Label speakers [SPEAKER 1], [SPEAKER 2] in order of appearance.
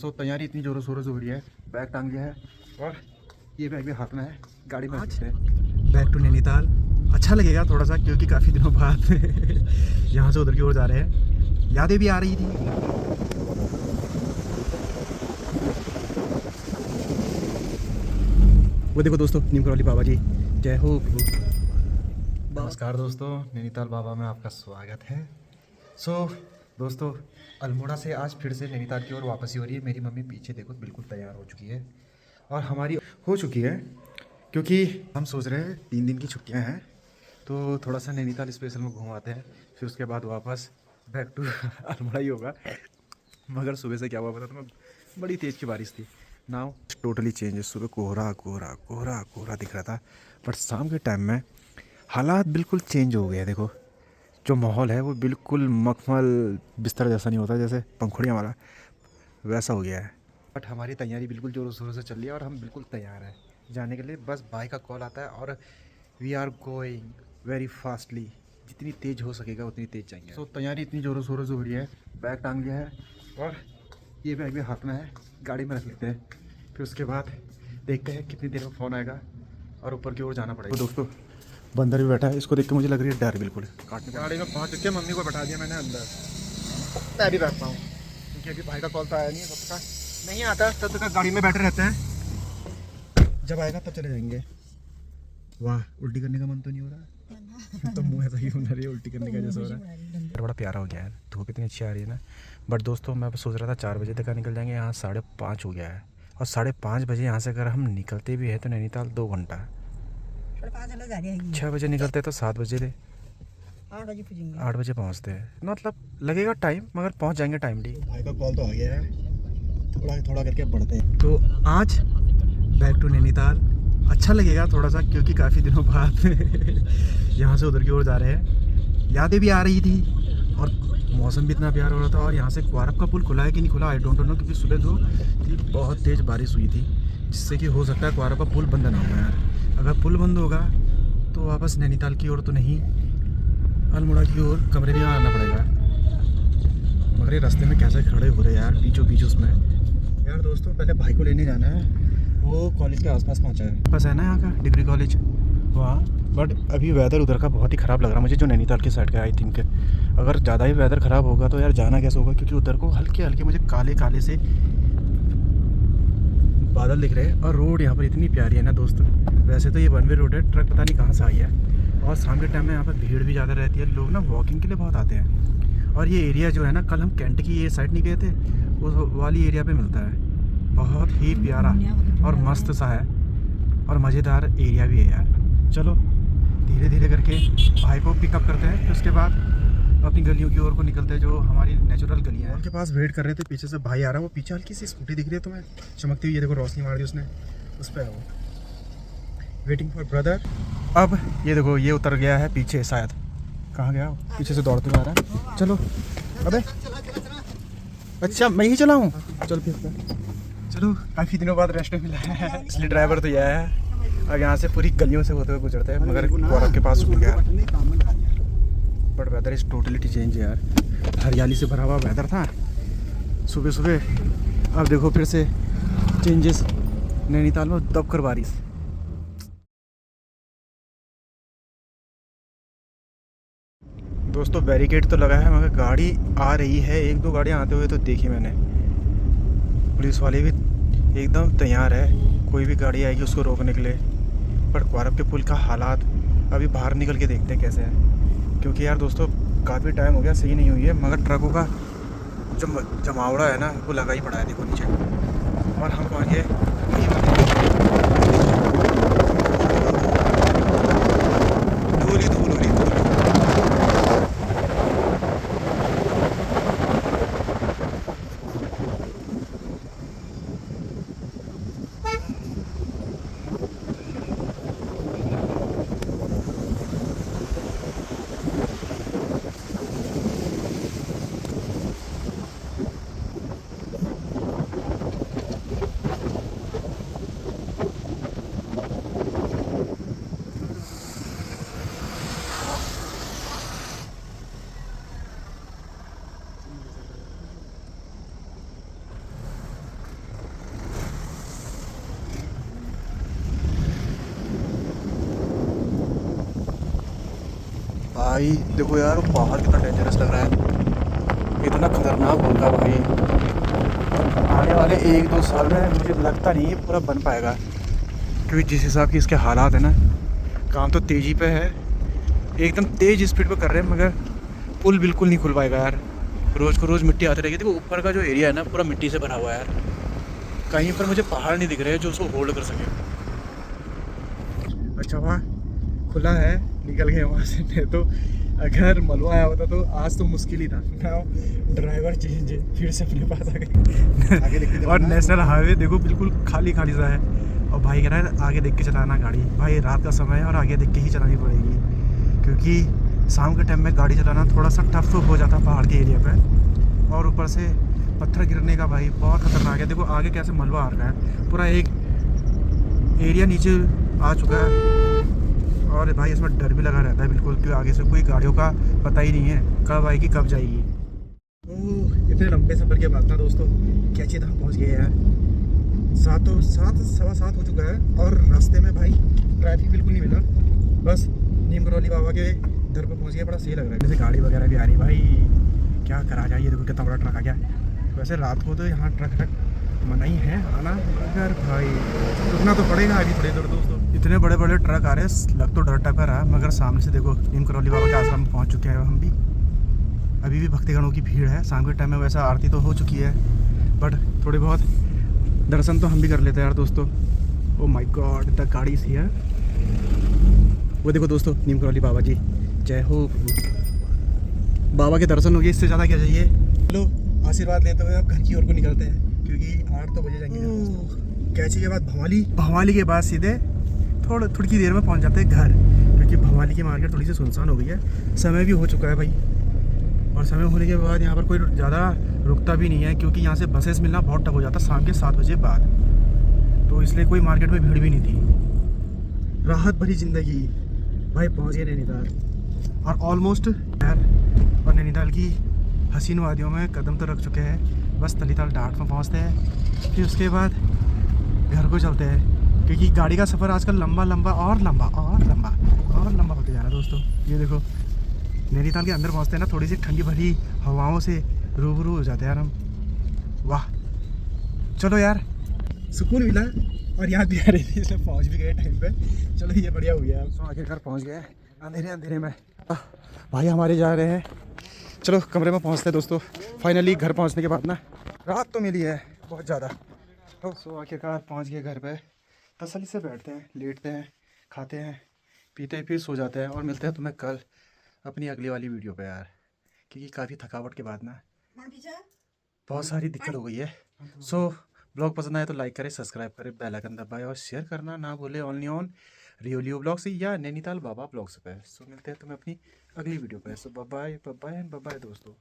[SPEAKER 1] तैयारी इतनी जोरों शोरों से हो रही है, बैग टांग लिया है और ये बैग भी हाथ में है, गाड़ी में रखते हैं। बैक टू नैनीताल अच्छा लगेगा थोड़ा सा, क्योंकि काफ़ी दिनों बाद यहाँ से उधर की ओर जा रहे हैं। यादें भी आ रही थी। वो देखो दोस्तों, नीम करौली बाबा जी, जय हो प्रभु। नमस्कार दोस्तों, नैनीताल बाबा में आपका स्वागत है। दोस्तों, अल्मोड़ा से आज फिर से नैनीताल की ओर वापसी हो रही है। मेरी मम्मी पीछे देखो बिल्कुल तैयार हो चुकी है और हमारी हो चुकी है, क्योंकि हम सोच रहे हैं 3 दिन की छुट्टियां हैं तो थोड़ा सा नैनीताल स्पेशल में घूम आते हैं, फिर उसके बाद वापस बैक टू अल्मोड़ा ही होगा। मगर सुबह से क्या हुआ पता तुम्हें, बड़ी तेज़ की बारिश थी। नाउ टोटली चेंज है। सुबह कोहरा कोहरा कोहरा कोहरा दिख रहा था, बट शाम के टाइम में हालात बिल्कुल चेंज हो गए। देखो जो माहौल है वो बिल्कुल मखमल बिस्तर जैसा नहीं होता, जैसे पंखुड़ियाँ वाला, वैसा हो गया है। बट हमारी तैयारी बिल्कुल ज़ोरों शोरों से चल रही है और हम बिल्कुल तैयार हैं जाने के लिए। बस भाई का कॉल आता है और we are going very fastly, जितनी तेज़ हो सकेगा उतनी तेज़ जाएंगे। तैयारी इतनी ज़ोरों शोरों से हो रही है, बैग टांग लिया है और ये बैग भी हाथ में है, गाड़ी में रख लेते हैं। फिर उसके बाद देखते हैं कितनी देर में फ़ोन आएगा और ऊपर की ओर जाना पड़ेगा। तो दोस्तों, बंदर भी बैठा है, इसको देख के मुझे लग रही है डर बिल्कुल काटने। गाड़ी में पहुंच चुके, मम्मी को बैठा दिया मैंने अंदर। मैं भी बैठता हूँ क्योंकि अभी भाई का कॉल तो आया नहीं है, तब तक नहीं आता तब तक गाड़ी में बैठे रहते हैं, जब आएगा तब चले जाएंगे। वाह, उल्टी करने का मन तो नहीं हो रहा तो मुँह ऐसा ही होना रही है, उल्टी करने का जैसा हो रहा है। बड़ा प्यारा हो गया है, धूप इतनी अच्छी आ रही है ना। बट दोस्तों, मैं सोच रहा था 4 बजे तक निकल जाएंगे, यहाँ 5:30 हो गया है और 5:30 बजे यहाँ से अगर हम निकलते भी है तो नैनीताल 2 घंटा। 6 बजे निकलते तो 7 बजे थे, 8 बजे पहुँचते हैं। मतलब लगेगा टाइम, मगर पहुँच जाएंगे टाइमली। भाई का कॉल तो आ गया है, थोड़ा थोड़ा करके बढ़ते हैं। तो आज बैक टू नैनीताल अच्छा लगेगा थोड़ा सा, क्योंकि काफ़ी दिनों बाद यहाँ से उधर की ओर जा रहे हैं। यादें भी आ रही थी और मौसम भी इतना प्यारा हो रहा था। और यहाँ से क्वारब का पुल खुला है कि नहीं खुला, आई डोंट नो, क्योंकि सुबह जो थी बहुत तेज़ बारिश हुई थी, जिससे कि हो सकता है क्वारब का पुल बंद ना हो यार। अगर पुल बंद होगा तो वापस नैनीताल की ओर तो नहीं, अल्मोड़ा की ओर कमरे में आना पड़ेगा। मगर ये रास्ते में कैसे खड़े हो रहे यार, बीचों बीच उसमें। यार दोस्तों, पहले भाई को लेने जाना है, वो कॉलेज के आसपास पहुंचा है, बस है ना यहाँ का डिग्री कॉलेज वहाँ। बट अभी वेदर उधर का बहुत ही ख़राब लग रहा है मुझे, जो नैनीताल की साइड का। आई थिंक अगर ज़्यादा ही वेदर ख़राब होगा तो यार जाना कैसे होगा, क्योंकि उधर को हल्के हल्के मुझे काले काले से बादल दिख रहे हैं और रोड यहाँ पर इतनी प्यारी है ना दोस्त। वैसे तो ये 1 वे रोड है, ट्रक पता नहीं कहाँ से आई है। और शाम के टाइम में यहाँ पर भीड़ भी ज़्यादा रहती है, लोग ना वॉकिंग के लिए बहुत आते हैं। और ये एरिया जो है ना, कल हम कैंट की ये साइड नहीं गए थे, उस वाली एरिया पे मिलता है। बहुत ही प्यारा और मस्त सा है और मज़ेदार एरिया भी है यार। चलो धीरे धीरे करके भाई को पिकअप करते हैं, फिर उसके बाद अपनी गलियों की ओर को निकलते हैं, जो हमारी नेचुरल गलियाँ हैं। उनके पास वेट कर रहे थे, पीछे से भाई आ रहा है। वो पीछे हल्की सी स्कूटी दिख रही है तुम्हें चमकती हुई, ये देखो रोशनी मार दी उसने, उस पर है वो। Waiting for brother. अब ये देखो, ये उतर गया है पीछे, शायद कहाँ गया, पीछे से दौड़ते हुए आ रहा है। चलो, अबे अच्छा मैं ही चलाऊँ, चल फिर चलो। काफ़ी दिनों बाद रेस्ट मिला है, इसलिए ड्राइवर तो यह है। अब यहाँ से पूरी गलियों से होते हुए गुजरते हैं, मगर क्वारब के पास रुक गया। But weather is totally change यार, हरियाली से भरा हुआ वेदर था सुबह सुबह, अब देखो फिर से चेंजेस। नैनीताल में दबकर बारिश। दोस्तों, बैरिकेड तो लगा है, मगर गाड़ी आ रही है, 1-2 गाड़ियाँ आते हुए तो देखी मैंने। पुलिस वाले भी एकदम तैयार है, कोई भी गाड़ी आएगी उसको रोकने के लिए। पर क्वारब के पुल का हालात अभी बाहर निकल के देखते हैं कैसे है, क्योंकि यार दोस्तों काफ़ी टाइम हो गया सही नहीं हुई है। मगर ट्रकों का जो जमावड़ा है ना, वो लगा ही पड़ा है, देखो नीचे। और हम पहुँच गए धूल ही धूल हो रही। भाई देखो यार, पहाड़ कितना डेंजरस लग रहा है, इतना खतरनाक होगा भाई। आने वाले 1-2 साल में मुझे लगता नहीं है पूरा बन पाएगा, क्योंकि जिस हिसाब की इसके हालात है ना, काम तो तेज़ी पे है, एकदम तेज़ स्पीड पे कर रहे हैं, मगर पुल बिल्कुल नहीं खुल पाएगा यार। रोज़ को रोज़ मिट्टी आती रहेगी। देखो ऊपर का जो एरिया है ना, पूरा मिट्टी से भरा हुआ है यार। कहीं पर मुझे पहाड़ नहीं दिख रहे जो उसको होल्ड कर सके। अच्छा वहाँ खुला है, निकल गए वहाँ से। नहीं तो अगर मलबा आया होता तो आज तो मुश्किल ही था। ड्राइवर चेंज है, फिर से अपने पास आ गए। और नेशनल हाईवे देखो बिल्कुल खाली खाली सा है, और भाई कह रहा है आगे देख के चलाना गाड़ी। भाई रात का समय है और आगे देख के ही चलानी पड़ेगी, क्योंकि शाम के टाइम में गाड़ी चलाना थोड़ा सा टफ तो हो जाता है पहाड़ के एरिया पे, और ऊपर से पत्थर गिरने का भाई बहुत खतरनाक है। देखो आगे कैसे मलबा आ रहा है, पूरा एक एरिया नीचे आ चुका है, और भाई इसमें डर भी लगा रहता है बिल्कुल, क्योंकि आगे से कोई गाड़ियों का पता ही नहीं है कब आएगी कब जाएगी। इतने लंबे सफ़र के बाद ना दोस्तों, कैचे धाम पहुँच गए यार। 7:15 हो चुका है, और रास्ते में भाई ट्रैफिक बिल्कुल नहीं मिला। बस नीम करौली बाबा के दर पर पहुँच गया। बड़ा सही लग रहा है, जैसे गाड़ी वगैरह भी आ रही भाई। क्या करा जाए, ये देखो कितना बड़ा ट्रक आ गया। वैसे रात को तो यहाँ ट्रक मना ही है आना, मगर भाई रुकना तो पड़ेगा अभी थोड़ी देर दोस्तों। इतने बड़े बड़े ट्रक आ रहे हैं, लग तो डर टाइप का रहा है, मगर सामने से देखो नीम करौली बाबा के आश्रम में पहुँच चुके हैं हम भी। अभी भी भक्तगणों की भीड़ है, शाम के टाइम में वैसा आरती तो हो चुकी है, बट थोड़ी बहुत दर्शन तो हम भी कर लेते हैं यार दोस्तों। ओ माय गॉड, द गाड़ी इज हियर। वो देखो दोस्तों, नीम करौली बाबा जी, जय हो प्रभु। बाबा के दर्शन हो गए, इससे ज़्यादा क्या चाहिए। लो आशीर्वाद लेते हुए अब घर की ओर को निकलते हैं, क्योंकि 8 तो बजे जाएंगे। कैची के बाद भवाली के बाद सीधे थोड़ी देर में पहुंच जाते हैं घर, क्योंकि भवाली की मार्केट थोड़ी सी सुनसान हो गई है। समय भी हो चुका है भाई, और समय होने के बाद यहाँ पर कोई ज़्यादा रुकता भी नहीं है, क्योंकि यहाँ से बसेस मिलना बहुत टफ हो जाता शाम के 7 बजे बाद, तो इसलिए कोई मार्केट में भीड़ भी नहीं थी। राहत भरी ज़िंदगी भाई, पहुँच गए नैनीताल, और ऑलमोस्ट यार, और नैनीताल की हसीन वादियों में कदम तो रख चुके हैं। बस तलीताल डाट में पहुँचते हैं, फिर उसके बाद घर को चलते हैं, क्योंकि गाड़ी का सफ़र आजकल लंबा होते जा रहा है दोस्तों। ये देखो नैनीताल के अंदर पहुँचते हैं ना, थोड़ी सी ठंडी भरी हवाओं से रूबरू हो जाते हैं यार हम। वाह चलो यार, सुकून मिला, और याद भी आ रही थी, इसलिए पहुँच भी गए टाइम पे। चलो ये बढ़िया हो गया, तो आखिरकार पहुँच गए अंधेरे में। भाई हमारे जा रहे हैं, चलो कमरे में पहुँचते हैं दोस्तों। फाइनली घर पहुँचने के बाद ना, रात तो मिली है बहुत ज़्यादा, तो आखिरकार पहुँच गए घर पे। तसल्ली से बैठते हैं, लेटते हैं, खाते हैं, पीते हैं, फिर सो जाते हैं, और मिलते हैं तुम्हें कल अपनी अगली वाली वीडियो पे यार, क्योंकि काफ़ी थकावट के बाद ना बहुत सारी दिक्कत हो गई है। सो ब्लॉग पसंद आए तो लाइक करें, सब्सक्राइब करें, बेल आइकन दबाएं, और शेयर करना ना भूलें, ओनली ऑन रियोलियो ब्लॉग्स या नैनीताल बाबा ब्लॉग्स पे। सो मिलते हैं तुम्हें अपनी अगली वीडियो पे। सो बाय बाय एंड बाय दोस्तों।